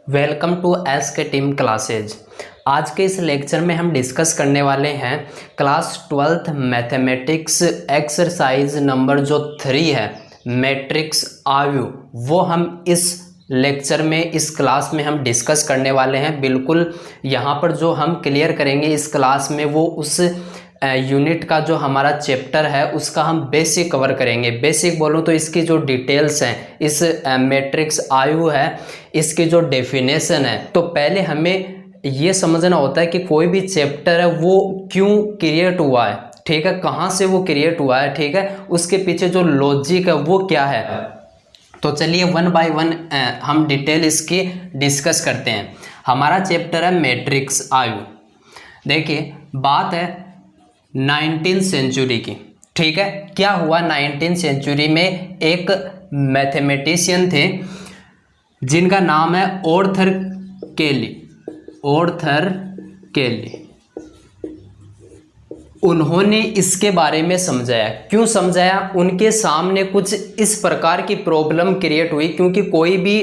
Welcome to S के team classes. आज के इस लेक्चर में हम डिस्कस करने वाले हैं class 12th mathematics exercise number जो 3 है मैट्रिक्स आयु, वो हम इस लेक्चर में इस क्लास में हम डिस्कस करने वाले हैं। बिल्कुल यहाँ पर जो हम क्लियर करेंगे इस क्लास में वो उस यूनिट का जो हमारा चैप्टर है उसका हम बेसिक कवर करेंगे। बेसिक बोलूँ तो इसकी जो डिटेल्स हैं, इस मैट्रिक्स आयु है, इसकी जो डेफिनेशन है, तो पहले हमें ये समझना होता है कि कोई भी चैप्टर है वो क्यों क्रिएट हुआ है, ठीक है, कहाँ से वो क्रिएट हुआ है, ठीक है, उसके पीछे जो लॉजिक है वो क्या है। तो चलिए वन बाय वन हम डिटेल इसकी डिस्कस करते हैं। हमारा चैप्टर है मैट्रिक्स आयु। देखिए बात है 19th सेंचुरी की, ठीक है। क्या हुआ 19th सेंचुरी में, एक मैथमेटिशियन थे जिनका नाम है आर्थर केली। उन्होंने इसके बारे में समझाया। क्यों समझाया? उनके सामने कुछ इस प्रकार की प्रॉब्लम क्रिएट हुई, क्योंकि कोई भी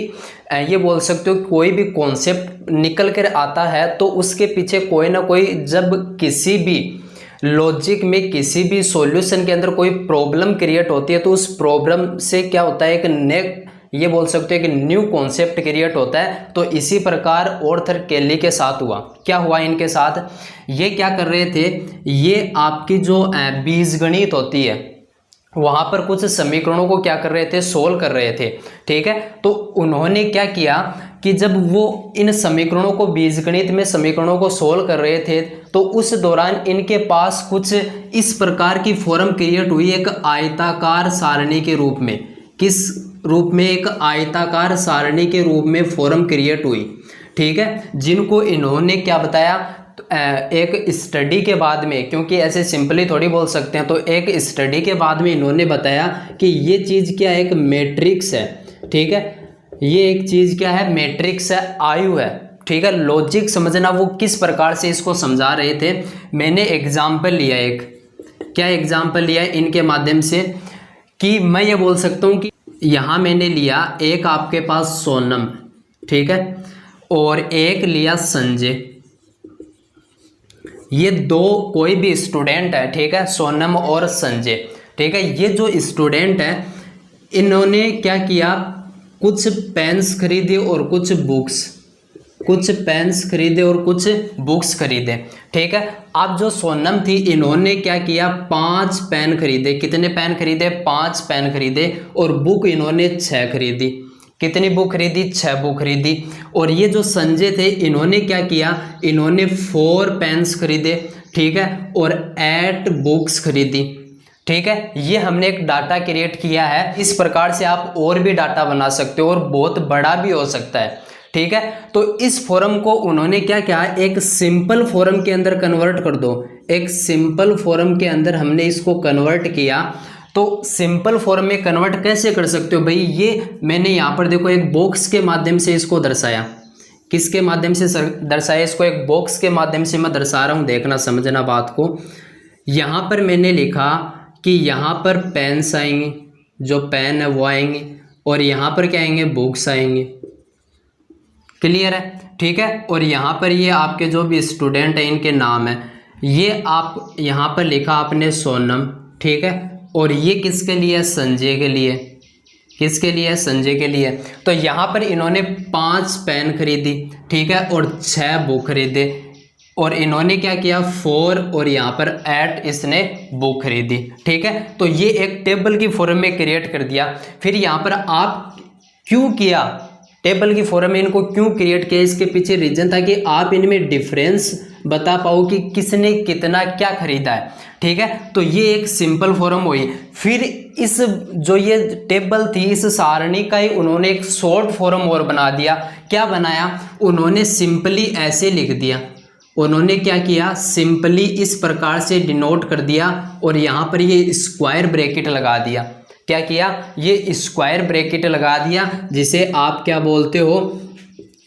ये बोल सकते हो कोई भी कॉन्सेप्ट निकल कर आता है तो उसके पीछे कोई ना कोई, जब किसी भी लॉजिक में किसी भी सॉल्यूशन के अंदर कोई प्रॉब्लम क्रिएट होती है तो उस प्रॉब्लम से क्या होता है, एक ये बोल सकते हैं कि न्यू कॉन्सेप्ट क्रिएट होता है। तो इसी प्रकार आर्थर केली के साथ हुआ। क्या हुआ इनके साथ? ये क्या कर रहे थे, ये आपकी जो बीजगणित होती है वहाँ पर कुछ समीकरणों को क्या कर रहे थे, सोल्व कर रहे थे, ठीक है। तो उन्होंने क्या किया कि जब वो इन समीकरणों को, बीजगणित में समीकरणों को सोल्व कर रहे थे, तो उस दौरान इनके पास कुछ इस प्रकार की फॉर्म क्रिएट हुई, एक आयताकार सारणी के रूप में। किस रूप में? एक आयताकार सारणी के रूप में फॉर्म क्रिएट हुई, ठीक है, जिनको इन्होंने क्या बताया, एक स्टडी के बाद में, क्योंकि ऐसे सिंपली थोड़ी बोल सकते हैं, तो एक स्टडी के बाद में इन्होंने बताया कि ये चीज़ क्या है, एक मैट्रिक्स है, ठीक है, ये एक चीज़ क्या है, मैट्रिक्स है, आयु है, ठीक है। लॉजिक समझना, वो किस प्रकार से इसको समझा रहे थे। मैंने एग्जाम्पल लिया, एक क्या एग्जाम्पल लिया इनके माध्यम से, कि मैं ये बोल सकता हूँ कि यहाँ मैंने लिया एक आपके पास सोनम, ठीक है, और एक लिया संजय। ये दो कोई भी स्टूडेंट है, ठीक है, सोनम और संजय, ठीक है। ये जो स्टूडेंट है इन्होंने क्या किया, कुछ पेन्स खरीदे और कुछ बुक्स खरीदे, ठीक है। अब जो सोनम थी इन्होंने क्या किया, 5 पेन खरीदे। कितने पेन खरीदे? 5 पेन खरीदे। और बुक इन्होंने 6 खरीदी। कितनी बुक खरीदी? 6 बुक खरीदी। और ये जो संजय थे इन्होंने क्या किया, इन्होंने 4 पेन्स खरीदे, ठीक है, और 8 बुक्स खरीदी, ठीक है। ये हमने एक डाटा क्रिएट किया है। इस प्रकार से आप और भी डाटा बना सकते हो और बहुत बड़ा भी हो सकता है, ठीक है। तो इस फॉर्म को उन्होंने क्या किया, एक सिंपल फॉर्म के अंदर कन्वर्ट कर दो। एक सिंपल फॉर्म के अंदर हमने इसको कन्वर्ट किया। तो सिंपल फॉर्म में कन्वर्ट कैसे कर सकते हो भाई? ये मैंने यहाँ पर देखो एक बॉक्स के माध्यम से इसको दर्शाया। किसके माध्यम से दर्शाया इसको? एक बॉक्स के माध्यम से मैं दर्शा रहा हूँ, देखना समझना बात को। यहाँ पर मैंने लिखा कि यहाँ पर पेन्स आएंगे, जो पेन है वो आएंगे, और यहाँ पर क्या आएंगे, बुक्स आएंगे। क्लियर है, ठीक है। और यहाँ पर ये आपके जो भी स्टूडेंट है इनके नाम है, ये आप यहाँ पर लिखा आपने सोनम, ठीक है, और ये किसके लिए? संजय के लिए। किसके लिए? संजय के लिए। तो यहाँ पर इन्होंने 5 पेन खरीदी, ठीक है, और 6 बुक खरीदे, और इन्होंने क्या किया, 4 और यहाँ पर 8 इसने बुक खरीदी, ठीक है। तो ये एक टेबल की फॉर्म में क्रिएट कर दिया। फिर यहाँ पर आप क्यों किया, टेबल की फॉर्म में इनको क्यों क्रिएट किया, इसके पीछे रीजन था कि आप इनमें डिफरेंस बता पाओ कि किसने कितना क्या खरीदा है, ठीक है। तो ये एक सिंपल फॉर्म हुई। फिर इस जो ये टेबल थी, इस सारणी का ही उन्होंने एक शॉर्ट फॉर्म और बना दिया। क्या बनाया? उन्होंने सिंपली ऐसे लिख दिया। उन्होंने क्या किया, सिंपली इस प्रकार से डिनोट कर दिया, और यहाँ पर ये स्क्वायर ब्रैकेट लगा दिया। क्या किया? ये स्क्वायर ब्रैकेट लगा दिया, जिसे आप क्या बोलते हो,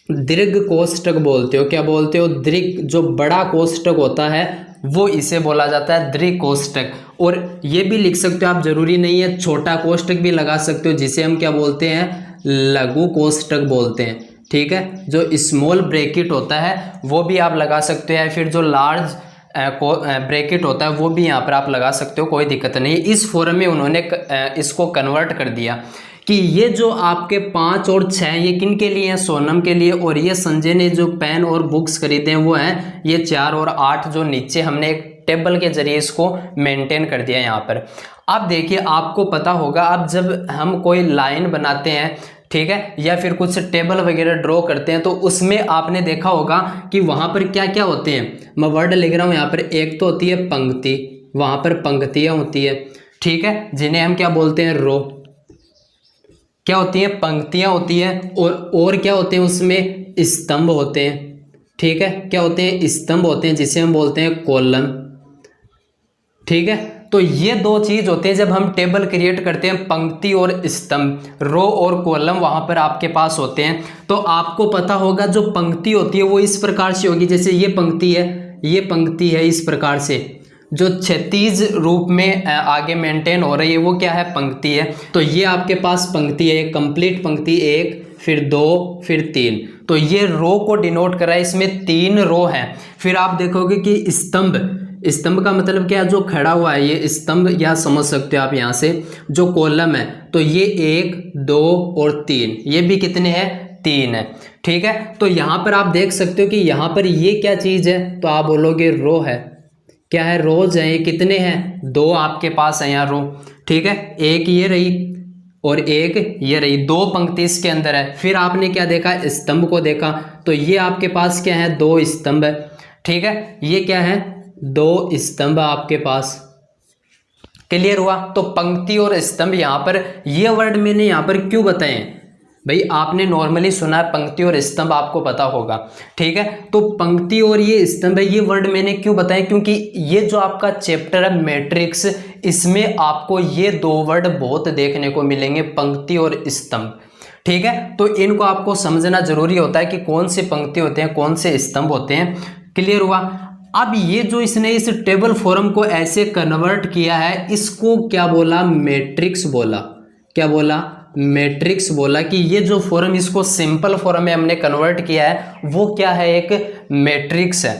दीर्घ कोष्ठक बोलते हो। क्या बोलते हो? दीर्घ, जो बड़ा कोष्ठक होता है वो इसे बोला जाता है दीर्घ कोष्ठक। और ये भी लिख सकते हो आप, जरूरी नहीं है, छोटा कोष्ठक भी लगा सकते हो, जिसे हम क्या बोलते हैं, लघु कोष्ठक बोलते हैं, ठीक है, जो स्मॉल ब्रैकेट होता है वो भी आप लगा सकते हो, या फिर जो लार्ज ब्रैकेट होता है वो भी यहाँ पर आप लगा सकते हो, कोई दिक्कत नहीं। इस फॉर्म में उन्होंने इसको कन्वर्ट कर दिया कि ये जो आपके 5 और 6 ये किन के लिए हैं, सोनम के लिए, और ये संजय ने जो पेन और बुक्स खरीदे हैं वो हैं ये 4 और 8, जो नीचे हमने एक टेबल के जरिए इसको मेंटेन कर दिया यहाँ पर। अब देखिए आपको पता होगा, अब जब हम कोई लाइन बनाते हैं, ठीक है, या फिर कुछ टेबल वगैरह ड्रॉ करते हैं, तो उसमें आपने देखा होगा कि वहाँ पर क्या क्या होते हैं। मैं वर्ड लिख रहा हूँ यहाँ पर, एक तो होती है पंक्ति, वहाँ पर पंक्तियाँ होती है, ठीक है, जिन्हें हम क्या बोलते हैं, रो। क्या होती हैं, पंक्तियाँ होती हैं, और क्या होते हैं उसमें, स्तंभ होते हैं, ठीक है, क्या होते हैं, स्तंभ होते हैं, जिसे हम बोलते हैं कॉलम, ठीक है। तो ये दो चीज होते हैं जब हम टेबल क्रिएट करते हैं, पंक्ति और स्तंभ, रो और कॉलम वहां पर आपके पास होते हैं। तो आपको पता होगा जो पंक्ति होती है वो इस प्रकार से होगी, जैसे ये पंक्ति है, ये पंक्ति है, इस प्रकार से जो क्षैतिज रूप में आगे मेंटेन हो रही है वो क्या है, पंक्ति है। तो ये आपके पास पंक्ति है, कंप्लीट पंक्ति, 1 फिर 2 फिर 3, तो ये रो को डिनोट करा है, इसमें 3 रो हैं। फिर आप देखोगे कि स्तंभ, स्तंभ का मतलब क्या है, जो खड़ा हुआ है, ये स्तंभ, या समझ सकते हो आप यहाँ से। जो कॉलम है तो ये 1 2 और 3, ये भी कितने हैं, 3 है, ठीक है। तो यहाँ पर आप देख सकते हो कि यहाँ पर ये क्या चीज़ है, तो आप बोलोगे रो है। क्या है, रोज है। ये कितने हैं, 2 आपके पास है यहाँ रो, ठीक है, एक ये रही और एक ये रही, 2 पंक्ति इसके अंदर है। फिर आपने क्या देखा, स्तंभ को देखा, तो ये आपके पास क्या है, 2 स्तंभ है, ठीक है, ये क्या है, 2 स्तंभ आपके पास। क्लियर हुआ। तो पंक्ति और स्तंभ यहाँ पर, ये वर्ड मैंने यहाँ पर क्यों बताए भाई, आपने नॉर्मली सुना है पंक्ति और स्तंभ, आपको पता होगा, ठीक है। तो पंक्ति और ये स्तंभ है, ये वर्ड मैंने क्यों बताए, क्योंकि ये जो आपका चैप्टर है मैट्रिक्स, इसमें आपको ये 2 वर्ड बहुत देखने को मिलेंगे, पंक्ति और स्तंभ, ठीक है। तो इनको आपको समझना जरूरी होता है कि कौन से पंक्ति होते हैं, कौन से स्तंभ होते हैं। क्लियर हुआ। अब ये जो इसने इस टेबल फॉर्म को ऐसे कन्वर्ट किया है, इसको क्या बोला, मैट्रिक्स बोला। क्या बोला, मैट्रिक्स बोला, कि ये जो फॉर्म, इसको सिंपल फॉर्म में हमने कन्वर्ट किया है, वो क्या है, एक मैट्रिक्स है।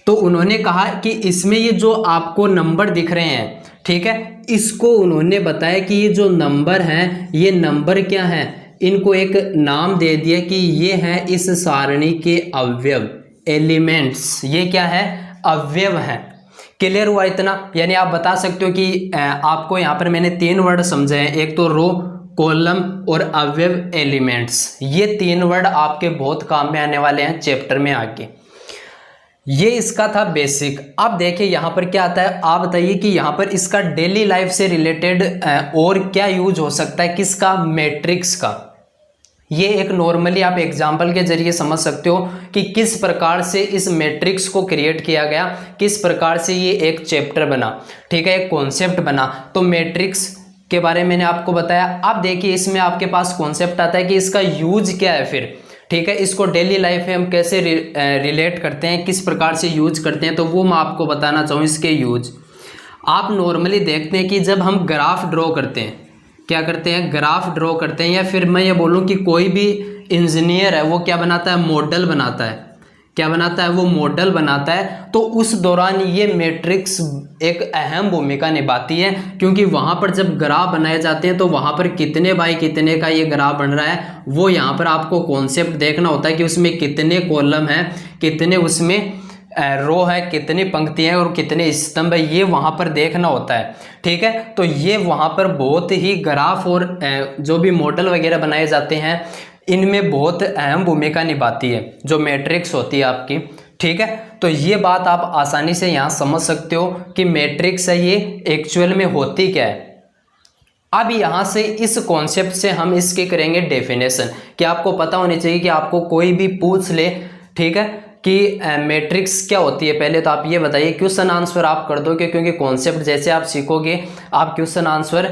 तो उन्होंने कहा कि इसमें ये जो आपको नंबर दिख रहे हैं, ठीक है, इसको उन्होंने बताया कि ये जो नंबर हैं, ये नंबर क्या है, इनको एक नाम दे दिया कि ये है इस सारणी के अवयव, एलिमेंट्स। ये क्या है, अवयव हैं। क्लियर हुआ इतना। यानी आप बता सकते हो कि आपको यहाँ पर मैंने 3 वर्ड समझे हैं, एक तो रो, कॉलम और अवयव, एलिमेंट्स। ये 3 वर्ड आपके बहुत काम में आने वाले हैं चैप्टर में आगे। ये इसका था बेसिक। अब देखिए यहाँ पर क्या आता है, आप बताइए कि यहाँ पर इसका डेली लाइफ से रिलेटेड और क्या यूज हो सकता है, किसका, मैट्रिक्स का। ये एक नॉर्मली आप एग्जाम्पल के जरिए समझ सकते हो कि किस प्रकार से इस मैट्रिक्स को क्रिएट किया गया, किस प्रकार से ये एक चैप्टर बना, ठीक है, एक कॉन्सेप्ट बना। तो मैट्रिक्स के बारे में मैंने आपको बताया। अब देखिए इसमें आपके पास कॉन्सेप्ट आता है कि इसका यूज क्या है फिर, ठीक है, इसको डेली लाइफ में हम कैसे रिलेट करते हैं, किस प्रकार से यूज करते हैं, तो वो मैं आपको बताना चाहूँ। इसके यूज आप नॉर्मली देखते हैं कि जब हम ग्राफ ड्रॉ करते हैं, क्या करते हैं, ग्राफ ड्रॉ करते हैं, या फिर मैं ये बोलूँ कि कोई भी इंजीनियर है वो क्या बनाता है, मॉडल बनाता है। क्या बनाता है, वो मॉडल बनाता है। तो उस दौरान ये मैट्रिक्स एक अहम भूमिका निभाती है, क्योंकि वहाँ पर जब ग्राफ बनाए जाते हैं तो वहाँ पर कितने बाई कितने का ये ग्राफ बन रहा है, वो यहाँ पर आपको कॉन्सेप्ट देखना होता है कि उसमें कितने कॉलम हैं, कितने उसमें रो है, कितनी पंक्तियाँ और कितने स्तंभ है, ये वहाँ पर देखना होता है, ठीक है। तो ये वहाँ पर बहुत ही ग्राफ और जो भी मॉडल वगैरह बनाए जाते हैं, इनमें बहुत अहम भूमिका निभाती है जो मैट्रिक्स होती है आपकी, ठीक है। तो ये बात आप आसानी से यहाँ समझ सकते हो कि मैट्रिक्स है ये एक्चुअल में होती क्या है। अब यहाँ से इस कॉन्सेप्ट से हम इसके करेंगे डेफिनेशन, कि आपको पता होनी चाहिए कि आपको कोई भी पूछ ले, ठीक है, कि मैट्रिक्स क्या होती है। पहले तो आप ये बताइए, क्वेश्चन आंसर आप कर दोगे, क्योंकि कॉन्सेप्ट जैसे आप सीखोगे आप क्वेश्चन आंसर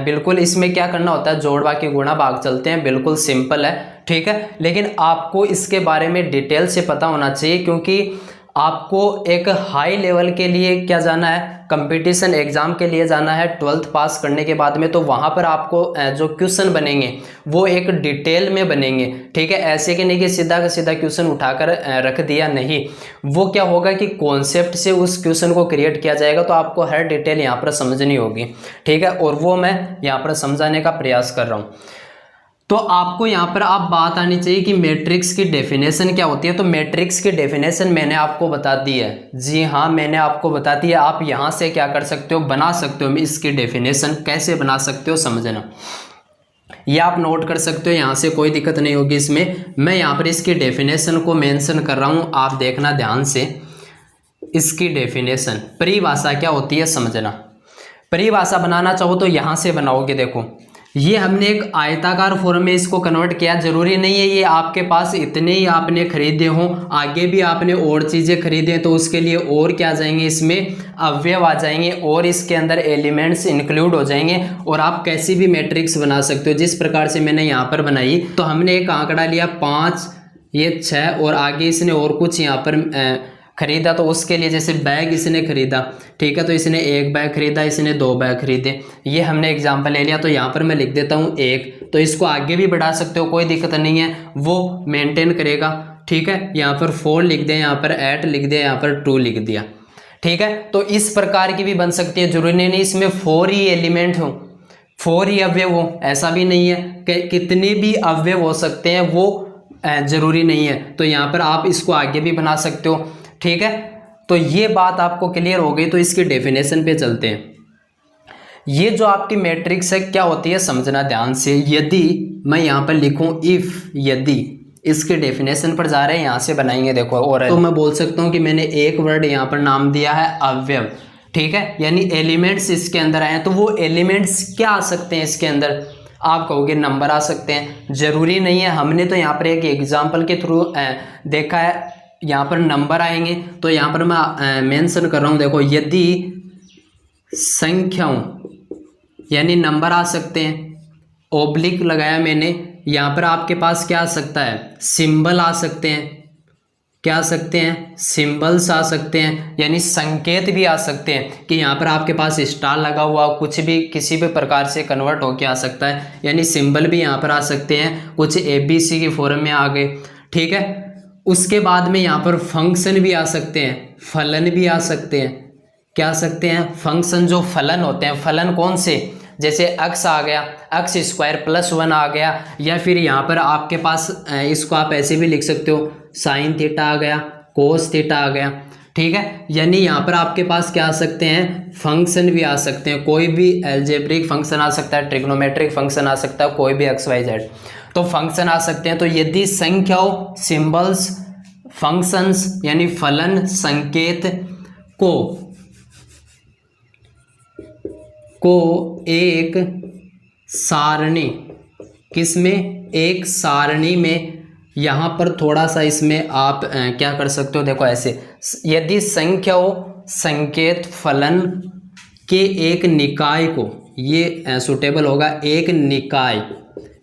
बिल्कुल, इसमें क्या करना होता है, जोड़ बाकी गुणा भाग चलते हैं, बिल्कुल सिंपल है, ठीक है। लेकिन आपको इसके बारे में डिटेल से पता होना चाहिए, क्योंकि आपको एक हाई लेवल के लिए क्या जाना है, कंपटीशन एग्जाम के लिए जाना है 12th पास करने के बाद में, तो वहाँ पर आपको जो क्वेश्चन बनेंगे वो एक डिटेल में बनेंगे, ठीक है। ऐसे कि नहीं कि सीधा का सीधा क्वेश्चन उठाकर रख दिया, नहीं, वो क्या होगा कि कॉन्सेप्ट से उस क्वेश्चन को क्रिएट किया जाएगा, तो आपको हर डिटेल यहाँ पर समझनी होगी, ठीक है। और वो मैं यहाँ पर समझाने का प्रयास कर रहा हूँ। तो आपको यहाँ पर आप बात आनी चाहिए कि मैट्रिक्स की डेफिनेशन क्या होती है। तो मैट्रिक्स की डेफिनेशन मैंने आपको बता दी है, जी हाँ मैंने आपको बता दी है। आप यहाँ से क्या कर सकते हो, बना सकते हो। इसकी डेफिनेशन कैसे बना सकते हो समझना, ये आप नोट कर सकते हो, यहाँ से कोई दिक्कत नहीं होगी इसमें। मैं यहाँ पर इसकी डेफिनेशन को मेंशन कर रहा हूँ, आप देखना ध्यान से। इसकी डेफिनेशन, परिभाषा क्या होती है समझना। परिभाषा बनाना चाहो तो यहाँ से बनाओगे। देखो ये हमने एक आयताकार फॉर्म में इसको कन्वर्ट किया। जरूरी नहीं है ये आपके पास इतने ही आपने खरीदे हों, आगे भी आपने और चीज़ें खरीदे तो उसके लिए और क्या आ जाएंगे, इसमें अवयव आ जाएंगे और इसके अंदर एलिमेंट्स इंक्लूड हो जाएंगे, और आप कैसी भी मैट्रिक्स बना सकते हो जिस प्रकार से मैंने यहाँ पर बनाई। तो हमने एक आंकड़ा लिया 5, ये 6, और आगे इसने और कुछ यहाँ पर खरीदा, तो उसके लिए जैसे बैग इसने खरीदा, ठीक है, तो इसने 1 बैग खरीदा, इसने 2 बैग खरीदे, ये हमने एग्जांपल ले लिया। तो यहाँ पर मैं लिख देता हूँ 1, तो इसको आगे भी बढ़ा सकते हो, कोई दिक्कत नहीं है, वो मेंटेन करेगा, ठीक है। यहाँ पर 4 लिख दें, यहाँ पर 8 लिख दिया, यहाँ पर 2 लिख दिया, ठीक है। तो इस प्रकार की भी बन सकती है, जरूरी नहीं इसमें 4 ही एलिमेंट हो, 4 ही अवयव हो, ऐसा भी नहीं है कि कितने भी अवयव हो सकते हैं, वो जरूरी नहीं है। तो यहाँ पर आप इसको आगे भी बना सकते हो, ठीक है। तो ये बात आपको क्लियर हो गई। तो इसकी डेफिनेशन पे चलते हैं। ये जो आपकी मैट्रिक्स है क्या होती है समझना ध्यान से। यदि मैं यहाँ पर लिखूं इफ, यदि, इसके डेफिनेशन पर जा रहे हैं, यहाँ से बनाएंगे। देखो और तो मैं बोल सकता हूँ कि मैंने एक वर्ड यहाँ पर नाम दिया है अवयव, ठीक है, यानी एलिमेंट्स इसके अंदर आए। तो वो एलिमेंट्स क्या आ सकते हैं इसके अंदर, आप कहोगे नंबर आ सकते हैं, जरूरी नहीं है। हमने तो यहाँ पर एक एग्जाम्पल के थ्रू देखा है, यहाँ पर नंबर आएंगे। तो यहाँ पर मैं मेंशन कर रहा हूँ, देखो यदि संख्याओं, यानी नंबर आ सकते हैं, ओब्लिक लगाया मैंने, यहाँ पर आपके पास क्या आ सकता है, सिंबल आ सकते हैं, क्या आ सकते हैं, सिंबल्स आ सकते हैं, यानी संकेत भी आ सकते हैं कि यहाँ पर आपके पास स्टार लगा हुआ, कुछ भी किसी भी प्रकार से कन्वर्ट होके आ सकता है, यानी सिंबल भी यहाँ पर आ सकते हैं, कुछ ABC की फॉर्म में आ गए, ठीक है। उसके बाद में यहाँ पर फंक्शन भी आ सकते हैं, फलन भी आ सकते हैं, क्या आ सकते हैं, फंक्शन जो फलन होते हैं। फलन कौन से, जैसे x आ गया, x² + 1 आ गया, या फिर यहाँ पर आपके पास इसको आप ऐसे भी लिख सकते हो, sin थीटा आ गया, cos थीटा आ गया, ठीक है। यानी यहाँ पर आपके पास क्या आ सकते हैं, फंक्शन भी आ सकते हैं, कोई भी एल्जेब्रिक फंक्शन आ सकता है, ट्रिग्नोमेट्रिक फंक्शन आ सकता है, कोई भी XYZ, तो फंक्शन आ सकते हैं। तो यदि संख्याओं, सिंबल्स, फंक्शंस यानी फलन, संकेत को एक सारणी, किसमें, एक सारणी में, यहाँ पर थोड़ा सा इसमें आप क्या कर सकते हो, देखो ऐसे, यदि संख्याओं, संकेत, फलन के एक निकाय को, ये सूटेबल होगा, एक निकाय।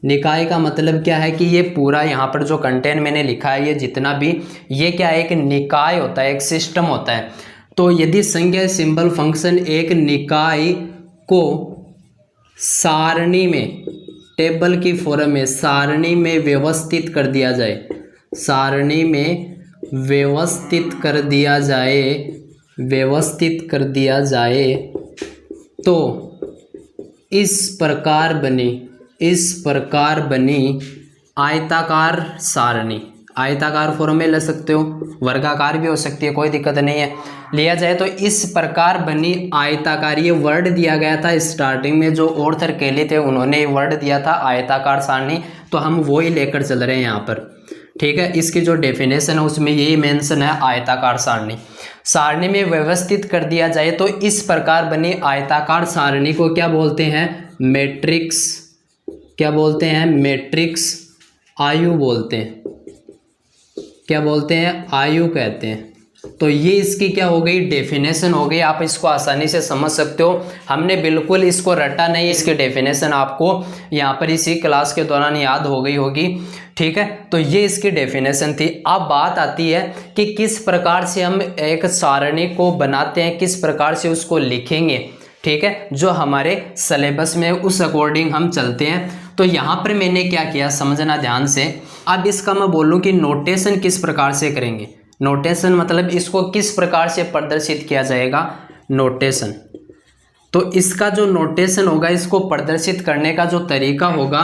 निकाय का मतलब क्या है कि ये पूरा यहाँ पर जो कंटेंट मैंने लिखा है, ये जितना भी, ये क्या है, एक निकाय होता है, एक सिस्टम होता है। तो यदि संख्या, सिंबल, फंक्शन एक निकाय को सारणी में, टेबल की फॉर्म में, सारणी में व्यवस्थित कर दिया जाए, सारणी में व्यवस्थित कर दिया जाए, व्यवस्थित कर दिया जाए, तो इस प्रकार बनी आयताकार सारणी, आयताकार फॉर्म में ले सकते हो, वर्गाकार भी हो सकती है, कोई दिक्कत नहीं है, लिया जाए तो इस प्रकार बनी आयताकार। ये वर्ड दिया गया था स्टार्टिंग में, जो ऑर्थर केली थे उन्होंने ये वर्ड दिया था आयताकार सारणी, तो हम वो ही लेकर चल रहे हैं यहाँ पर, ठीक है। इसकी जो डेफिनेशन है उसमें यही मेंशन है, आयताकार सारणी। सारणी में व्यवस्थित कर दिया जाए तो इस प्रकार बनी आयताकार सारणी को क्या बोलते हैं, मैट्रिक्स। क्या बोलते हैं, मैट्रिक्स। आयु बोलते हैं, क्या बोलते हैं, आयु कहते हैं, तो ये इसकी क्या हो गई, डेफिनेशन हो गई। आप इसको आसानी से समझ सकते हो, हमने बिल्कुल इसको रटा नहीं, इसकी डेफिनेशन आपको यहाँ पर इसी क्लास के दौरान याद हो गई होगी, ठीक है। तो ये इसकी डेफिनेशन थी। अब बात आती है कि किस प्रकार से हम एक सारणी को बनाते हैं, किस प्रकार से उसको लिखेंगे, ठीक है, जो हमारे सिलेबस में उस अकॉर्डिंग हम चलते हैं। तो यहाँ पर मैंने क्या किया, समझना ध्यान से। अब इसका मैं बोलूँ कि नोटेशन किस प्रकार से करेंगे, नोटेशन मतलब इसको किस प्रकार से प्रदर्शित किया जाएगा, नोटेशन। तो इसका जो नोटेशन होगा, इसको प्रदर्शित करने का जो तरीका होगा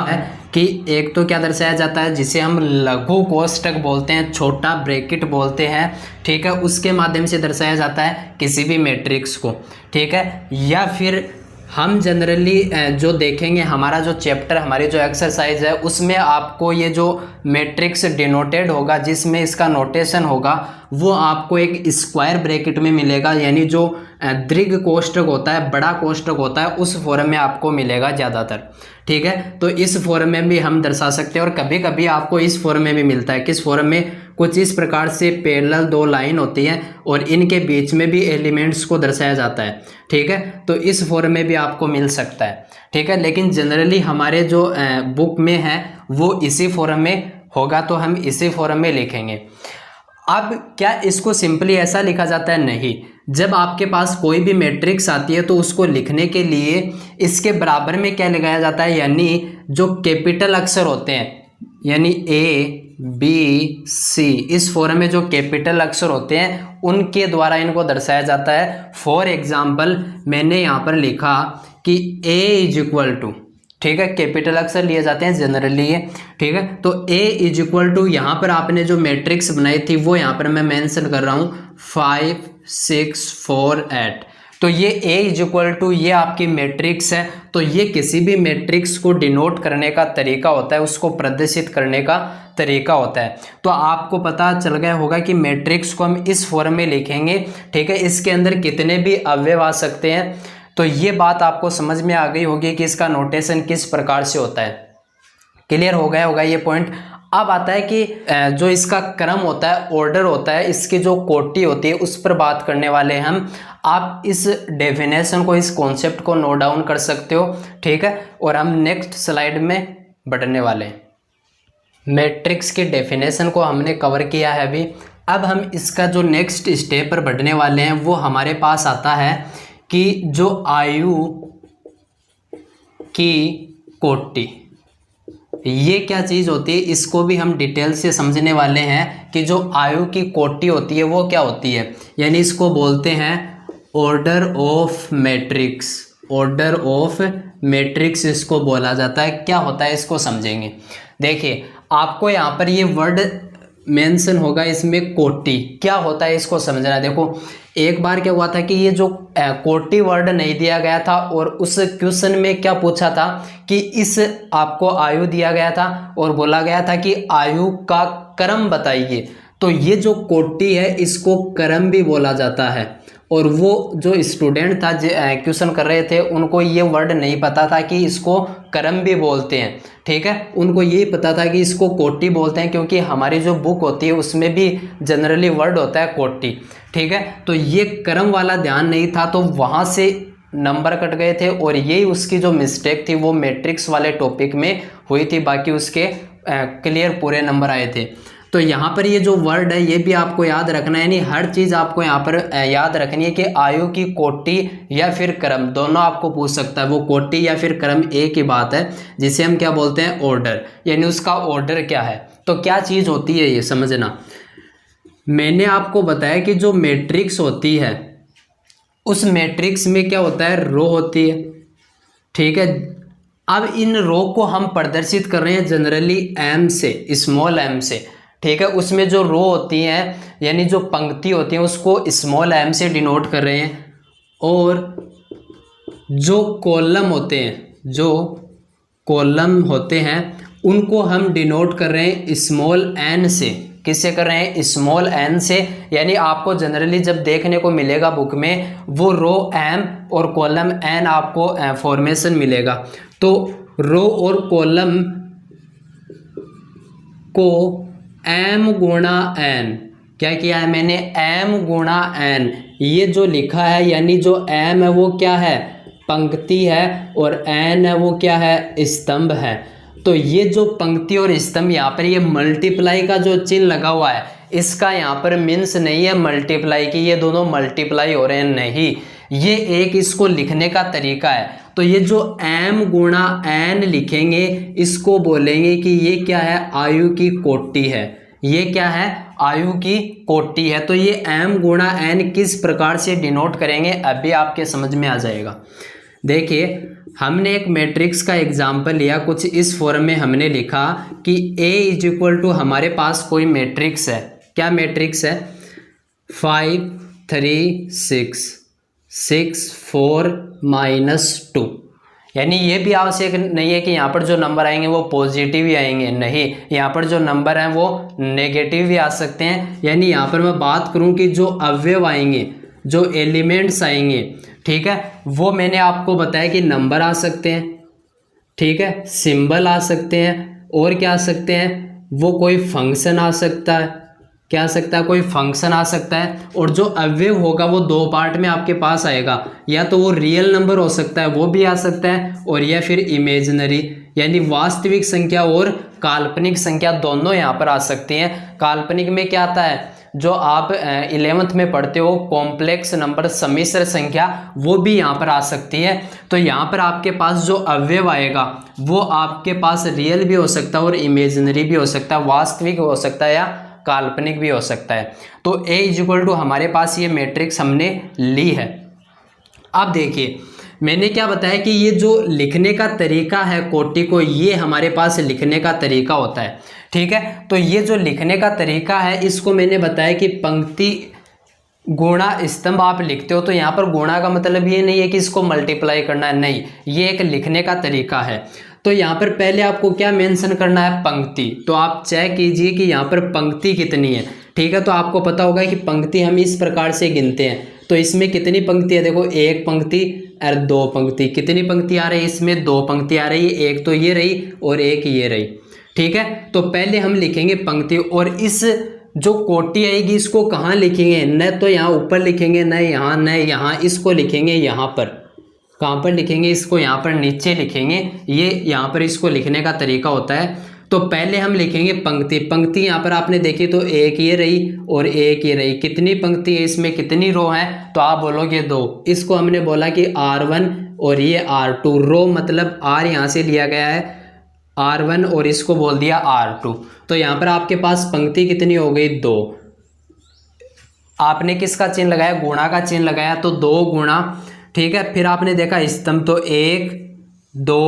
कि एक तो क्या दर्शाया जाता है, जिसे हम लघु कोष्ठक बोलते हैं, छोटा ब्रैकेट बोलते हैं, ठीक है, उसके माध्यम से दर्शाया जाता है किसी भी मैट्रिक्स को, ठीक है। या फिर हम जनरली जो देखेंगे, हमारा जो चैप्टर, हमारी जो एक्सरसाइज है, उसमें आपको ये जो मैट्रिक्स डिनोटेड होगा, जिसमें इसका नोटेशन होगा, वो आपको एक स्क्वायर ब्रैकेट में मिलेगा, यानी जो दीर्घ कोष्ठक होता है, बड़ा कोष्ठक होता है, उस फॉर्म में आपको मिलेगा ज़्यादातर, ठीक है। तो इस फॉर्म में भी हम दर्शा सकते हैं, और कभी कभी आपको इस फॉर्म में भी मिलता है। किस फॉर्म में, कुछ इस प्रकार से पैरेलल दो लाइन होती हैं और इनके बीच में भी एलिमेंट्स को दर्शाया जाता है, ठीक है। तो इस फॉर्म में भी आपको मिल सकता है, ठीक है। लेकिन जनरली हमारे जो बुक में है वो इसी फॉर्म में होगा, तो हम इसी फॉर्म में लिखेंगे। अब क्या इसको सिंपली ऐसा लिखा जाता है, नहीं। जब आपके पास कोई भी मैट्रिक्स आती है तो उसको लिखने के लिए इसके बराबर में क्या लगाया जाता है, यानी जो कैपिटल अक्षर होते हैं, यानी ए बी सी, इस फॉर्म में जो कैपिटल अक्षर होते हैं उनके द्वारा इनको दर्शाया जाता है। फॉर एग्जाम्पल मैंने यहाँ पर लिखा कि ए इज इक्वल टू, ठीक है, कैपिटल अक्षर लिए जाते हैं जनरली ये, ठीक है। तो a इज इक्वल टू, यहाँ पर आपने जो मैट्रिक्स बनाई थी वो यहाँ पर मैं मेंशन कर रहा हूँ 5 6 4 8। तो ये a इज इक्वल टू, ये आपकी मैट्रिक्स है। तो ये किसी भी मैट्रिक्स को डिनोट करने का तरीका होता है, उसको प्रदर्शित करने का तरीका होता है। तो आपको पता चल गया होगा कि मैट्रिक्स को हम इस फॉर्म में लिखेंगे, ठीक है। इसके अंदर कितने भी अवयव आ सकते हैं। तो ये बात आपको समझ में आ गई होगी कि इसका नोटेशन किस प्रकार से होता है। क्लियर हो गया होगा ये पॉइंट। अब आता है कि जो इसका क्रम होता है, ऑर्डर होता है, इसकी जो कोटि होती है, उस पर बात करने वाले हैं हम। आप इस डेफिनेशन को, इस कॉन्सेप्ट को नोट डाउन कर सकते हो, ठीक है। और हम नेक्स्ट स्लाइड में बढ़ने वाले हैं। मैट्रिक्स की डेफिनेशन को हमने कवर किया है अभी। अब हम इसका जो नेक्स्ट स्टेप पर बढ़ने वाले हैं वो हमारे पास आता है कि जो आयु की कोटि, ये क्या चीज़ होती है, इसको भी हम डिटेल से समझने वाले हैं कि जो आयु की कोटि होती है वो क्या होती है। यानी इसको बोलते हैं order of matrix, order of matrix इसको बोला जाता है। क्या होता है इसको समझेंगे। देखिए आपको यहाँ पर ये वर्ड मेंशन होगा, इसमें कोटि क्या होता है इसको समझना। देखो एक बार क्या हुआ था कि ये जो कोटि वर्ड नहीं दिया गया था, और उस क्वेश्चन में क्या पूछा था कि इस आपको आयु दिया गया था और बोला गया था कि आयु का क्रम बताइए। तो ये जो कोटि है इसको क्रम भी बोला जाता है। और वो जो स्टूडेंट था क्वेश्चन कर रहे थे, उनको ये वर्ड नहीं पता था कि इसको क्रम भी बोलते हैं, ठीक है। उनको यही पता था कि इसको कोटि बोलते हैं, क्योंकि हमारी जो बुक होती है उसमें भी जनरली वर्ड होता है कोटि, ठीक है। तो ये क्रम वाला ध्यान नहीं था, तो वहाँ से नंबर कट गए थे। और यही उसकी जो मिस्टेक थी वो मैट्रिक्स वाले टॉपिक में हुई थी, बाकी उसके क्लियर पूरे नंबर आए थे। तो यहाँ पर ये जो वर्ड है ये भी आपको याद रखना है, यानी हर चीज़ आपको यहाँ पर याद रखनी है कि आयु की कोटि या फिर क्रम, दोनों आपको पूछ सकता है। वो कोटि या फिर क्रम एक ही बात है, जिसे हम क्या बोलते हैं, ऑर्डर, यानी उसका ऑर्डर क्या है। तो क्या चीज़ होती है ये समझना। मैंने आपको बताया कि जो मैट्रिक्स होती है उस मैट्रिक्स में क्या होता है, रो होती है, ठीक है। अब इन रो को हम प्रदर्शित कर रहे हैं जनरली एम से, स्मॉल एम से, ठीक है। उसमें जो रो होती हैं यानी जो पंक्ति होती हैं उसको स्मॉल एम से डिनोट कर रहे हैं। और जो कॉलम होते हैं, जो कॉलम होते हैं उनको हम डिनोट कर रहे हैं स्मॉल एन से। किससे कर रहे हैं, स्मॉल एन से। यानी आपको जनरली जब देखने को मिलेगा बुक में, वो रो एम और कॉलम एन आपको फॉर्मेशन मिलेगा। तो रो और कॉलम को एम गुणा एन, क्या किया है मैंने, m गुणा n, ये जो लिखा है यानी जो m है वो क्या है, पंक्ति है, और n है वो क्या है, स्तंभ है। तो ये जो पंक्ति और स्तंभ यहाँ पर ये मल्टीप्लाई का जो चिन्ह लगा हुआ है, इसका यहाँ पर मीन्स नहीं है मल्टीप्लाई की, ये दोनों मल्टीप्लाई हो रहे हैं, नहीं, ये एक इसको लिखने का तरीका है। तो ये जो m गुणा n लिखेंगे इसको बोलेंगे कि ये क्या है, आयु की कोटि है, ये क्या है, आयु की कोटि है। तो ये m गुणा n किस प्रकार से डिनोट करेंगे अभी आपके समझ में आ जाएगा। देखिए हमने एक मैट्रिक्स का एग्जाम्पल लिया, कुछ इस फॉर्म में हमने लिखा कि A इज इक्वल टू, हमारे पास कोई मैट्रिक्स है, क्या मैट्रिक्स है, 5 3 6 6 4 -2, यानी ये भी आवश्यक नहीं है कि यहाँ पर जो नंबर आएंगे वो पॉजिटिव ही आएंगे, नहीं, यहाँ पर जो नंबर हैं वो नेगेटिव भी आ सकते हैं। यानी यहाँ पर मैं बात करूँ कि जो अवयव आएंगे, जो एलिमेंट्स आएंगे, ठीक है, वो मैंने आपको बताया कि नंबर आ सकते हैं, ठीक है, सिंबल आ सकते हैं, और क्या आ सकते हैं, वो कोई फंक्शन आ सकता है, क्या आ सकता है, कोई फंक्शन आ सकता है। और जो अवयव होगा वो दो पार्ट में आपके पास आएगा, या तो वो रियल नंबर हो सकता है वो भी आ सकता है, और या फिर इमेजिनरी यानी वास्तविक संख्या और काल्पनिक संख्या दोनों यहाँ पर आ सकती हैं। काल्पनिक में क्या आता है, जो आप 11th में पढ़ते हो कॉम्प्लेक्स नंबर, सम्मिश्र संख्या, वो भी यहाँ पर आ सकती है। तो यहाँ पर आपके पास जो अवयव आएगा वो आपके पास रियल भी हो सकता है और इमेजिनरी भी हो सकता है, वास्तविक हो सकता है या काल्पनिक भी हो सकता है। तो A इज इक्वल टू हमारे पास ये मैट्रिक्स हमने ली है। अब देखिए मैंने क्या बताया कि ये जो लिखने का तरीका है कोटि को, ये हमारे पास लिखने का तरीका होता है, ठीक है। तो ये जो लिखने का तरीका है इसको मैंने बताया कि पंक्ति गुणा स्तंभ आप लिखते हो, तो यहाँ पर गुणा का मतलब ये नहीं है कि इसको मल्टीप्लाई करना है, नहीं, ये एक लिखने का तरीका है। तो यहाँ पर पहले आपको क्या मेंशन करना है, पंक्ति। तो आप चेक कीजिए कि यहाँ पर पंक्ति कितनी है, ठीक है। तो आपको पता होगा कि पंक्ति हम इस प्रकार से गिनते हैं। तो इसमें कितनी पंक्ति है, देखो एक पंक्ति और दो पंक्ति, कितनी पंक्ति आ रही है, इसमें दो पंक्ति आ रही है, एक तो ये रही और एक ये रही, ठीक है। तो पहले हम लिखेंगे पंक्ति, और इस जो कोटि आएगी इसको कहाँ लिखेंगे, न तो यहाँ ऊपर लिखेंगे, न यहाँ, न यहाँ, इसको लिखेंगे यहाँ पर, कहाँ पर लिखेंगे इसको, यहाँ पर नीचे लिखेंगे, ये यहाँ पर इसको लिखने का तरीका होता है। तो पहले हम लिखेंगे पंक्ति। पंक्ति यहाँ पर आपने देखी तो एक ये रही और एक ये रही, कितनी पंक्ति है, इसमें कितनी रो है, तो आप बोलोगे दो। इसको हमने बोला कि R1 और ये R2, रो मतलब R यहाँ से लिया गया है R1 और इसको बोल दिया R2। तो यहाँ पर आपके पास पंक्ति कितनी हो गई, दो। आपने किसका चिन्ह लगाया, गुणा का चिन्ह लगाया, तो दो गुणा, ठीक है। फिर आपने देखा स्तंभ, तो एक दो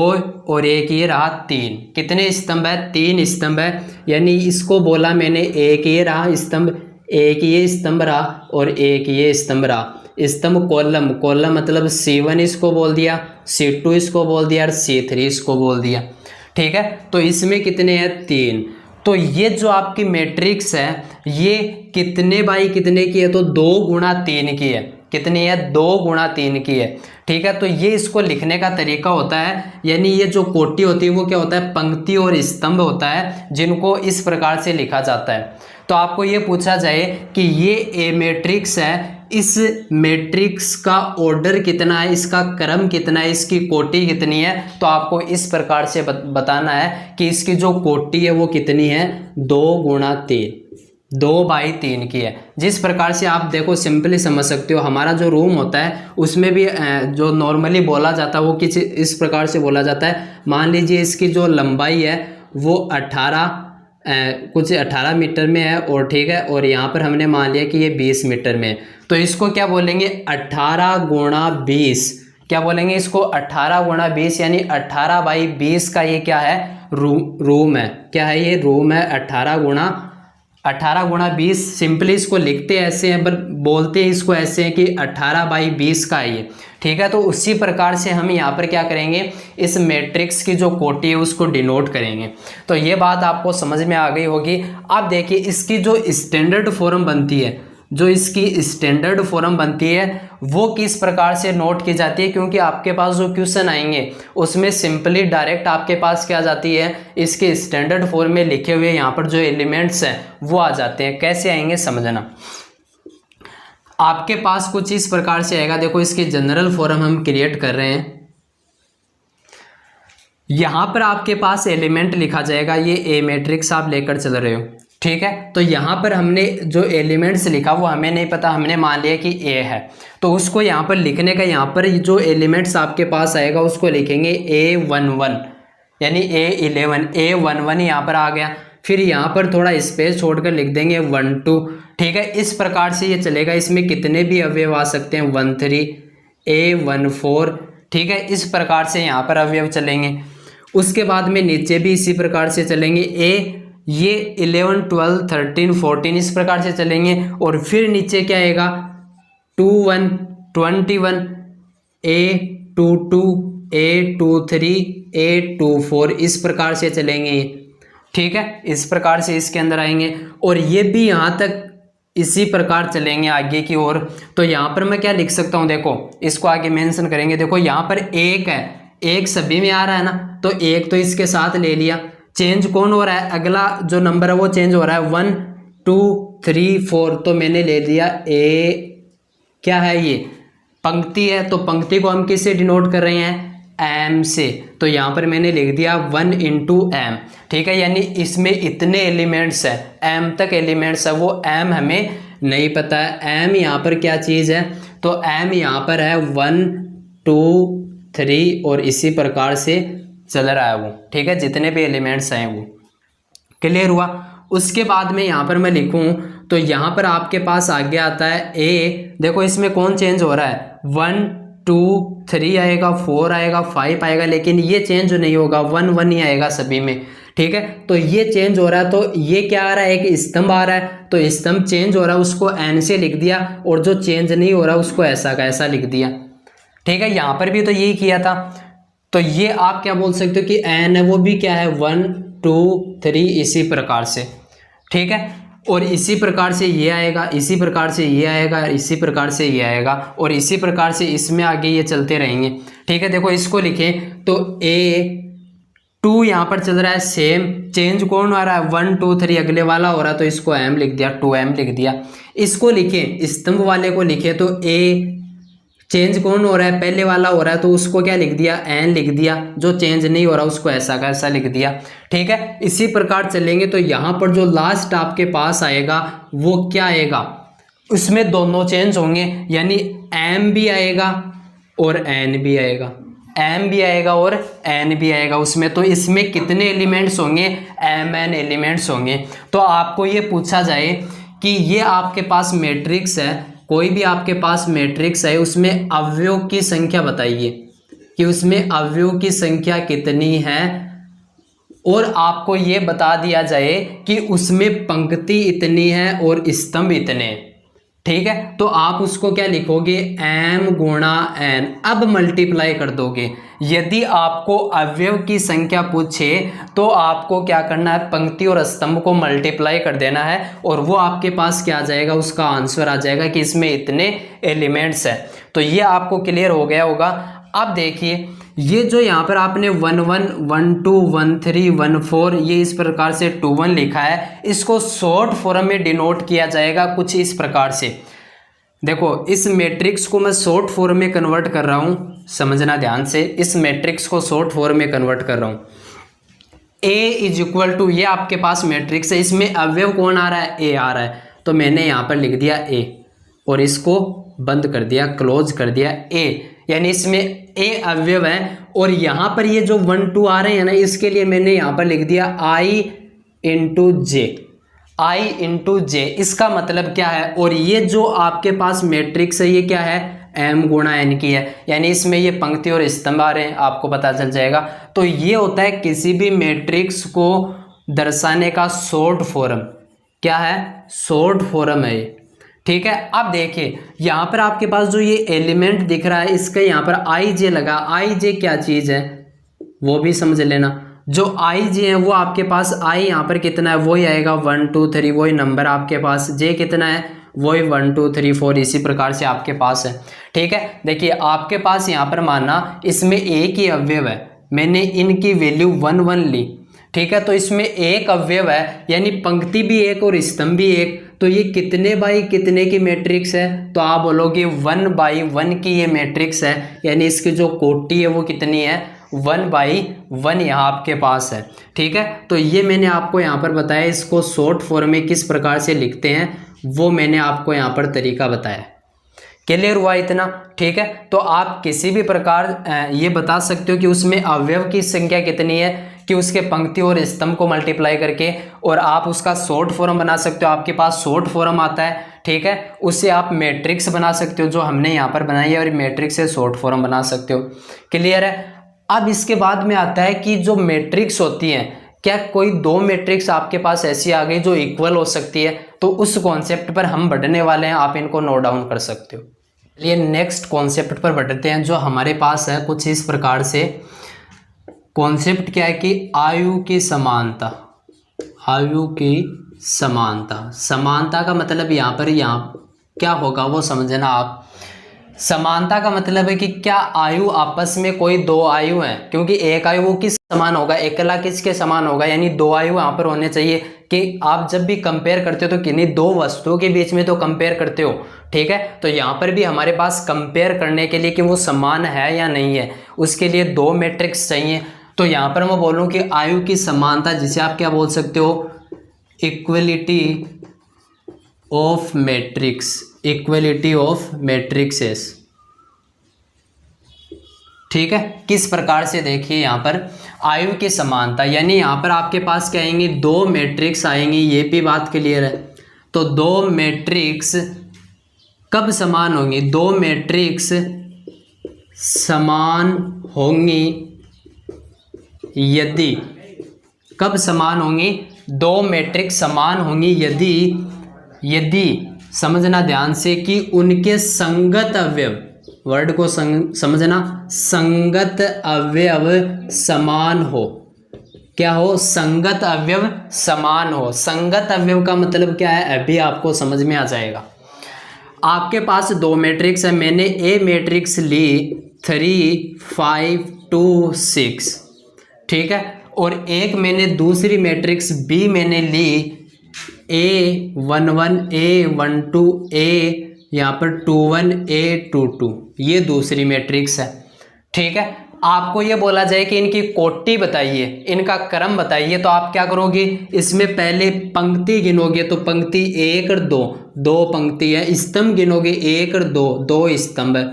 और एक ये रहा तीन, कितने स्तंभ है, तीन स्तंभ है। यानी इसको बोला मैंने, एक ये रहा स्तंभ, एक ये स्तंभ रहा और एक ये स्तंभ रहा। स्तंभ कॉलम, कॉलम मतलब C1 इसको बोल दिया, C2 इसको बोल दिया और C3 इसको बोल दिया, ठीक है। तो इसमें कितने हैं, तीन। तो ये जो आपकी मैट्रिक्स है ये कितने बाई कितने की है, तो 2 गुणा 3 की है, कितनी है, 2 गुणा 3 की है, ठीक है। तो ये इसको लिखने का तरीका होता है। यानी ये जो कोटि होती है वो क्या होता है, पंक्ति और स्तंभ होता है, जिनको इस प्रकार से लिखा जाता है। तो आपको ये पूछा जाए कि ये ए मैट्रिक्स है, इस मैट्रिक्स का ऑर्डर कितना है, इसका क्रम कितना है, इसकी कोटि कितनी है, तो आपको इस प्रकार से बताना है कि इसकी जो कोटि है वो कितनी है, 2 गुणा 3, 2/3 की है। जिस प्रकार से आप देखो सिंपली समझ सकते हो, हमारा जो रूम होता है उसमें भी जो नॉर्मली बोला जाता है वो किसी इस प्रकार से बोला जाता है। मान लीजिए इसकी जो लंबाई है वो 18 मीटर में है, और ठीक है, और यहाँ पर हमने मान लिया कि ये 20 मीटर में है। तो इसको क्या बोलेंगे, 18 गुणा 20, क्या बोलेंगे इसको, 18 गुणा 20, यानी 18/20 का ये क्या है, रूम है, क्या है ये, रूम है। 18 गुणा 20 सिंपली इसको लिखते ऐसे हैं, पर बोलते हैं इसको ऐसे हैं कि 18/20 का है ये, ठीक है। तो उसी प्रकार से हम यहाँ पर क्या करेंगे, इस मैट्रिक्स की जो कोटि है उसको डिनोट करेंगे। तो ये बात आपको समझ में आ गई होगी। अब देखिए इसकी जो स्टैंडर्ड फॉर्म बनती है जो इसकी स्टैंडर्ड फॉर्म बनती है वो किस प्रकार से नोट की जाती है, क्योंकि आपके पास जो क्वेश्चन आएंगे उसमें सिंपली डायरेक्ट आपके पास क्या जाती है, इसके स्टैंडर्ड फॉर्म में लिखे हुए यहाँ पर जो एलिमेंट्स हैं वो आ जाते हैं। कैसे आएंगे समझना, आपके पास कुछ इस प्रकार से आएगा। देखो इसकी जनरल फॉर्म हम क्रिएट कर रहे हैं। यहां पर आपके पास एलिमेंट लिखा जाएगा, ये ए मैट्रिक्स आप लेकर चल रहे हो, ठीक है। तो यहां पर हमने जो एलिमेंट्स लिखा वो हमें नहीं पता, हमने मान लिया कि ए है, तो उसको यहां पर लिखने का, यहां पर जो एलिमेंट्स आपके पास आएगा उसको लिखेंगे A11 यानी A11, A11 यहाँ पर आ गया। फिर यहाँ पर थोड़ा स्पेस छोड़कर लिख देंगे 12, ठीक है। इस प्रकार से ये चलेगा, इसमें कितने भी अवयव आ सकते हैं, 13, A14, ठीक है। इस प्रकार से यहाँ पर अवयव चलेंगे। उसके बाद में नीचे भी इसी प्रकार से चलेंगे, ये 11, 12, 13, 14 इस प्रकार से चलेंगे। और फिर नीचे क्या आएगा, 21, 21, A22, A23, A24 इस प्रकार से चलेंगे, ठीक है। इस प्रकार से इसके अंदर आएंगे और ये भी यहाँ तक इसी प्रकार चलेंगे आगे की ओर। तो यहाँ पर मैं क्या लिख सकता हूँ, देखो इसको आगे मेंशन करेंगे। देखो यहाँ पर एक है, एक सभी में आ रहा है ना, तो एक तो इसके साथ ले लिया। चेंज कौन हो रहा है, अगला जो नंबर है वो चेंज हो रहा है, 1, 2, 3, 4, तो मैंने ले लिया ए, क्या है ये पंक्ति है, तो पंक्ति को हम किससे डिनोट कर रहे हैं, एम से। तो यहाँ पर मैंने लिख दिया 1 × m, ठीक है। यानी इसमें इतने एलिमेंट्स है, m तक एलिमेंट्स है, वो m हमें नहीं पता है। m यहाँ पर क्या चीज़ है, तो m यहाँ पर है 1, 2, 3 और इसी प्रकार से चल रहा है वो, ठीक है। जितने भी एलिमेंट्स हैं वो क्लियर हुआ। उसके बाद में यहाँ पर मैं लिखूँ तो यहाँ पर आपके पास आगे आता है a। देखो इसमें कौन चेंज हो रहा है, 1, 2, 3 आएगा, 4 आएगा, 5 आएगा, लेकिन ये चेंज नहीं होगा, 1, 1 ही आएगा सभी में, ठीक है। तो ये चेंज हो रहा है, तो ये क्या आ रहा है, एक स्तंभ आ रहा है, तो स्तंभ चेंज हो रहा है उसको n से लिख दिया, और जो चेंज नहीं हो रहा उसको ऐसा का ऐसा लिख दिया, ठीक है। यहाँ पर भी तो यही किया था। तो ये आप क्या बोल सकते हो कि n है वो भी क्या है, 1, 2, 3 इसी प्रकार से, ठीक है। और इसी प्रकार से ये आएगा, इसी प्रकार से ये आएगा, इसी प्रकार से ये आएगा, और इसी प्रकार से इसमें आगे ये चलते रहेंगे, ठीक है। देखो इसको लिखें तो A2 यहाँ पर चल रहा है, सेम चेंज कौन आ रहा है, 1, 2, 3 अगले वाला हो रहा है, तो इसको m लिख दिया, 2m लिख दिया। इसको लिखें, स्तंभ वाले को लिखे तो A चेंज कौन हो रहा है, पहले वाला हो रहा है, तो उसको क्या लिख दिया, n लिख दिया। जो चेंज नहीं हो रहा उसको ऐसा का ऐसा लिख दिया, ठीक है। इसी प्रकार चलेंगे तो यहाँ पर जो लास्ट आपके पास आएगा वो क्या आएगा, उसमें दोनों चेंज होंगे, यानी m भी आएगा और n भी आएगा, m भी आएगा और n भी आएगा उसमें। तो इसमें कितने एलिमेंट्स होंगे, mn एलिमेंट्स होंगे। तो आपको ये पूछा जाए कि ये आपके पास मैट्रिक्स है, कोई भी आपके पास मैट्रिक्स है, उसमें अवयव की संख्या बताइए कि उसमें अवयव की संख्या कितनी है, और आपको ये बता दिया जाए कि उसमें पंक्ति इतनी है और स्तंभ इतने, ठीक है। तो आप उसको क्या लिखोगे, m × n, अब मल्टीप्लाई कर दोगे। यदि आपको अवयव की संख्या पूछे तो आपको क्या करना है, पंक्ति और स्तंभ को मल्टीप्लाई कर देना है, और वो आपके पास क्या आ जाएगा, उसका आंसर आ जाएगा कि इसमें इतने एलिमेंट्स हैं। तो ये आपको क्लियर हो गया होगा। अब देखिए ये जो यहाँ पर आपने 1, 1, 1, 2, 1, 3, 1, 4 ये इस प्रकार से 2, 1 लिखा है, इसको शॉर्ट फॉर्म में डिनोट किया जाएगा कुछ इस प्रकार से। देखो इस मैट्रिक्स को मैं शॉर्ट फॉर्म में कन्वर्ट कर रहा हूँ, समझना ध्यान से, इस मैट्रिक्स को शॉर्ट फॉर्म में कन्वर्ट कर रहा हूँ। A = ये आपके पास मैट्रिक्स है, इसमें अवयव कौन आ रहा है, A आ रहा है, तो मैंने यहाँ पर लिख दिया A और इसको बंद कर दिया, क्लोज कर दिया A, यानी इसमें A अवयव है। और यहाँ पर ये जो 1, 2 आ रहे हैं ना, इसके लिए मैंने यहाँ पर लिख दिया I × j। इसका मतलब क्या है, और ये जो आपके पास मैट्रिक्स है ये क्या है, m × n की है, यानी इसमें ये पंक्ति और स्तंभ आ रहे हैं, आपको पता चल जाएगा। तो ये होता है किसी भी मैट्रिक्स को दर्शाने का शॉर्ट फॉर्म, क्या है, शॉर्ट फॉर्म है ये, ठीक है। अब देखिए यहाँ पर आपके पास जो ये एलिमेंट दिख रहा है, इसका यहाँ पर ij लगा, ij क्या चीज़ है वो भी समझ लेना। जो ij है वो आपके पास i यहाँ पर कितना है, वही आएगा 1, 2, 3, वही नंबर आपके पास, j कितना है वही 1 2 3 4 इसी प्रकार से आपके पास है। ठीक है, देखिए आपके पास यहाँ पर माना इसमें एक ही अवयव है, मैंने इनकी वैल्यू 1 1 ली। ठीक है, तो इसमें एक अवयव है यानी पंक्ति भी एक और स्तंभ भी एक, तो ये कितने बाई कितने की मैट्रिक्स है, तो आप बोलोगे 1 बाई 1 की ये मैट्रिक्स है, यानी इसकी जो कोटि है वो कितनी है 1 बाई 1 यहाँ आपके पास है। ठीक है, तो ये मैंने आपको यहाँ पर बताया, इसको शॉर्ट फॉर्म में किस प्रकार से लिखते हैं वो मैंने आपको यहाँ पर तरीका बताया। क्लियर हुआ इतना? ठीक है, तो आप किसी भी प्रकार ये बता सकते हो कि उसमें अवयव की संख्या कितनी है कि उसके पंक्ति और स्तंभ को मल्टीप्लाई करके, और आप उसका शॉर्ट फॉर्म बना सकते हो, आपके पास शॉर्ट फॉर्म आता है। ठीक है, उससे आप मैट्रिक्स बना सकते हो जो हमने यहाँ पर बनाई है, और मैट्रिक्स से शॉर्ट फॉर्म बना सकते हो। क्लियर है? अब इसके बाद में आता है कि जो मैट्रिक्स होती है, क्या कोई दो मैट्रिक्स आपके पास ऐसी आ गई जो इक्वल हो सकती है, तो उस कॉन्सेप्ट पर हम बढ़ने वाले हैं, आप इनको नोट डाउन कर सकते हो। चलिए नेक्स्ट कॉन्सेप्ट पर बढ़ते हैं जो हमारे पास है कुछ इस प्रकार से। कॉन्सेप्ट क्या है कि आयु की समानता। आयु की समानता, समानता का मतलब यहाँ पर क्या होगा वो समझना आप। समानता का मतलब है कि क्या आयु आपस में कोई दो आयु है, क्योंकि एक आयु वो किस समान होगा, एकला किसके समान होगा, यानी दो आयु यहाँ पर होने चाहिए। कि आप जब भी कंपेयर करते हो तो किन्हीं दो वस्तुओं के बीच में तो कंपेयर करते हो। ठीक है, तो यहाँ पर भी हमारे पास कंपेयर करने के लिए कि वो समान है या नहीं है, उसके लिए दो मैट्रिक्स चाहिए। तो यहाँ पर मैं बोलूँ कि आयु की समानता, जिसे आप क्या बोल सकते हो, equality of matrix, equality of matrixes. ठीक है, किस प्रकार से देखिए यहाँ पर आयु की समानता, यानी यहाँ पर आपके पास क्या आएंगे, दो मैट्रिक्स आएंगे, ये भी बात क्लियर है। तो दो मैट्रिक्स कब समान होंगी, दो मैट्रिक्स समान होंगी यदि, कब समान होंगी, दो मैट्रिक्स समान होंगी यदि समझना ध्यान से कि उनके संगत अवयव, वर्ड को समझना, संगत अवयव समान हो। क्या हो, संगत अवयव समान हो। संगत अवयव का मतलब क्या है अभी आपको समझ में आ जाएगा। आपके पास दो मैट्रिक्स है, मैंने ए मैट्रिक्स ली 3 5 2 6। ठीक है, और एक मैंने दूसरी मैट्रिक्स बी मैंने ली A11 A12 A यहाँ पर 21 A22, ये दूसरी मैट्रिक्स है। ठीक है, आपको ये बोला जाए कि इनकी कोटि बताइए, इनका क्रम बताइए, तो आप क्या करोगे, इसमें पहले पंक्ति गिनोगे तो पंक्ति 1 और 2, दो पंक्ति है, स्तंभ गिनोगे 1 और 2, दो स्तंभ है।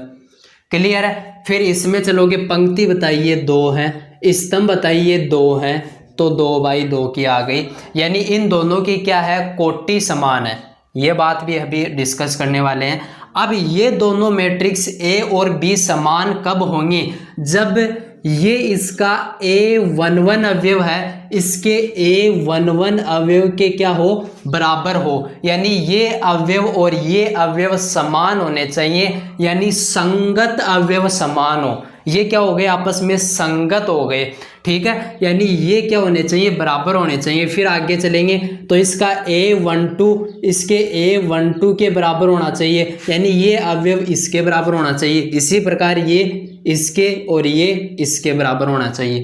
क्लियर है? फिर इसमें चलोगे, पंक्ति बताइए 2 है, स्तंभ बताइए 2 है, तो 2 बाई 2 की आ गई, यानी इन दोनों की क्या है, कोटि समान है। ये बात भी अभी डिस्कस करने वाले हैं। अब ये दोनों मैट्रिक्स ए और बी समान कब होंगी, जब ये इसका A11 अवयव है इसके A11 अवयव के क्या हो, बराबर हो, यानी ये अवयव और ये अवयव समान होने चाहिए, यानी संगत अवयव समान हो। ये क्या हो गए, आपस में संगत हो गए। ठीक है, यानी ये क्या होने चाहिए, बराबर होने चाहिए। फिर आगे चलेंगे तो इसका A12 इसके A12 के बराबर होना चाहिए, यानी ये अवयव इसके बराबर होना चाहिए। इसी प्रकार ये इसके और ये इसके बराबर होना चाहिए।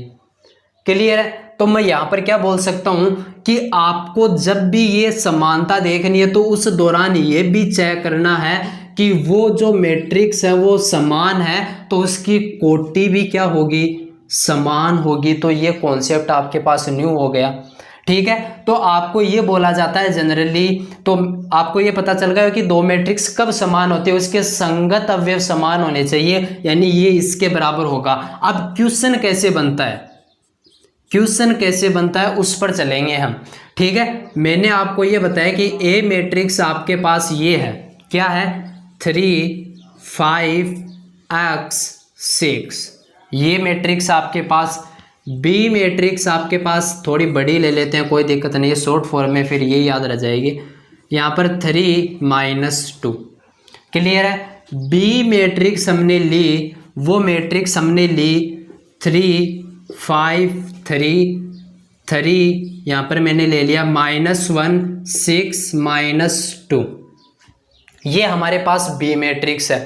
क्लियर है? तो मैं यहाँ पर क्या बोल सकता हूँ कि आपको जब भी ये समानता देखनी है तो उस दौरान ये भी चेक करना है कि वो जो मैट्रिक्स है वो समान है, तो उसकी कोटि भी क्या होगी, समान होगी। तो ये कॉन्सेप्ट आपके पास न्यू हो गया। ठीक है, तो आपको ये बोला जाता है जनरली, तो आपको ये पता चल गया कि दो मैट्रिक्स कब समान होते हैं, उसके संगत अवयव समान होने चाहिए, यानी ये इसके बराबर होगा। अब क्वेश्चन कैसे बनता है, क्वेश्चन कैसे बनता है उस पर चलेंगे हम। ठीक है, मैंने आपको ये बताया कि ए मैट्रिक्स आपके पास ये है, क्या है, 3 5 x 6, ये मैट्रिक्स आपके पास। बी मैट्रिक्स आपके पास थोड़ी बड़ी ले लेते हैं, कोई दिक्कत नहीं है, शॉर्ट फॉर्म में फिर ये याद रह जाएगी। यहाँ पर 3 - 2। क्लियर है? बी मैट्रिक्स हमने ली, वो मैट्रिक्स हमने ली 3 5 3 3, यहाँ पर मैंने ले लिया -1 6 - 2। ये हमारे पास बी मैट्रिक्स है।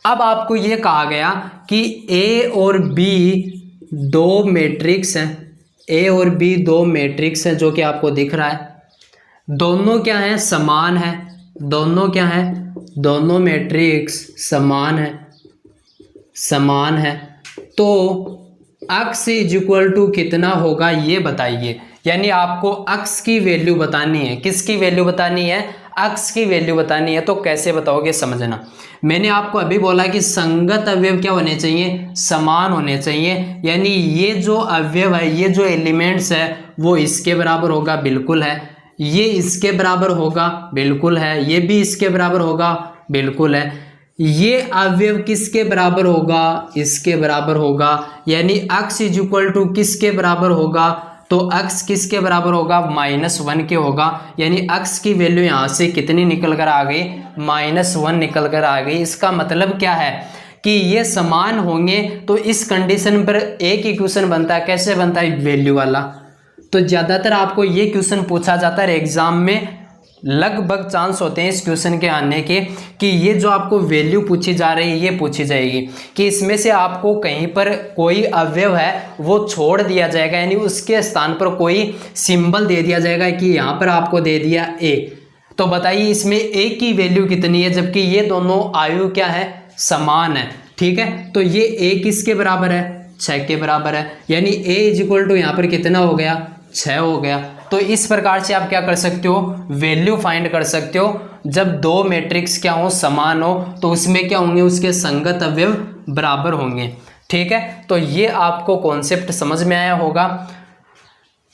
अब आपको ये कहा गया कि ए और बी दो मैट्रिक्स हैं, ए और बी दो मैट्रिक्स हैं जो कि आपको दिख रहा है, दोनों क्या हैं, समान है, दोनों क्या है, दोनों मैट्रिक्स समान है, समान है। तो x इज इक्वल टू कितना होगा ये बताइए, यानी आपको x की वैल्यू बतानी है, किसकी वैल्यू बतानी है, x की वैल्यू बतानी है। तो कैसे बताओगे समझना, मैंने आपको अभी बोला कि संगत अवयव क्या होने चाहिए, समान होने चाहिए, यानी ये जो अवयव है, ये जो एलिमेंट्स है वो इसके बराबर होगा, बिल्कुल है, ये इसके बराबर होगा, बिल्कुल है, ये भी इसके बराबर होगा, बिल्कुल है, ये अवयव किसके बराबर होगा, इसके बराबर होगा, यानी x इज इक्वल टू किसके बराबर होगा, तो x किसके बराबर होगा, -1 के होगा, यानी x की वैल्यू यहाँ से कितनी निकल कर आ गई, -1 निकल कर आ गई। इसका मतलब क्या है कि ये समान होंगे, तो इस कंडीशन पर एक ही क्वेश्चन बनता है, कैसे बनता है, वैल्यू वाला। तो ज़्यादातर आपको ये क्वेश्चन पूछा जाता है एग्जाम में, लगभग चांस होते हैं इस क्वेश्चन के आने के कि ये जो आपको वैल्यू पूछी जा रही है ये पूछी जाएगी कि इसमें से आपको कहीं पर कोई अवयव है वो छोड़ दिया जाएगा, यानी उसके स्थान पर कोई सिंबल दे दिया जाएगा कि यहाँ पर आपको दे दिया ए। तो बताइए इसमें ए की वैल्यू कितनी है, जबकि ये दोनों आयु क्या है, समान है, ठीक है। तो ये ए किसके बराबर है, 6 के बराबर है, यानी ए इज इक्वल टू यहाँ पर कितना हो गया, 6 हो गया। तो इस प्रकार से आप क्या कर सकते हो, वैल्यू फाइंड कर सकते हो। जब दो मैट्रिक्स क्या हो, समान हो, तो उसमें क्या होंगे, उसके संगत अवयव बराबर होंगे, ठीक है। तो ये आपको कॉन्सेप्ट समझ में आया होगा,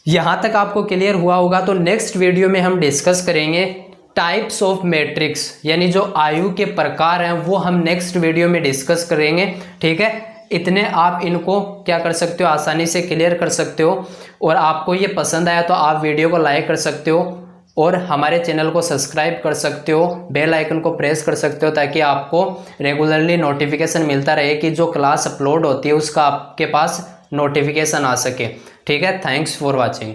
यहाँ तक आपको क्लियर हुआ होगा। तो नेक्स्ट वीडियो में हम डिस्कस करेंगे टाइप्स ऑफ मैट्रिक्स, यानी जो आयु के प्रकार हैं वो हम नेक्स्ट वीडियो में डिस्कस करेंगे, ठीक है। इतने आप इनको क्या कर सकते हो, आसानी से क्लियर कर सकते हो। और आपको ये पसंद आया तो आप वीडियो को लाइक कर सकते हो और हमारे चैनल को सब्सक्राइब कर सकते हो, बेल आइकन को प्रेस कर सकते हो, ताकि आपको रेगुलरली नोटिफिकेशन मिलता रहे कि जो क्लास अपलोड होती है उसका आपके पास नोटिफिकेशन आ सके, ठीक है। Thanks for watching.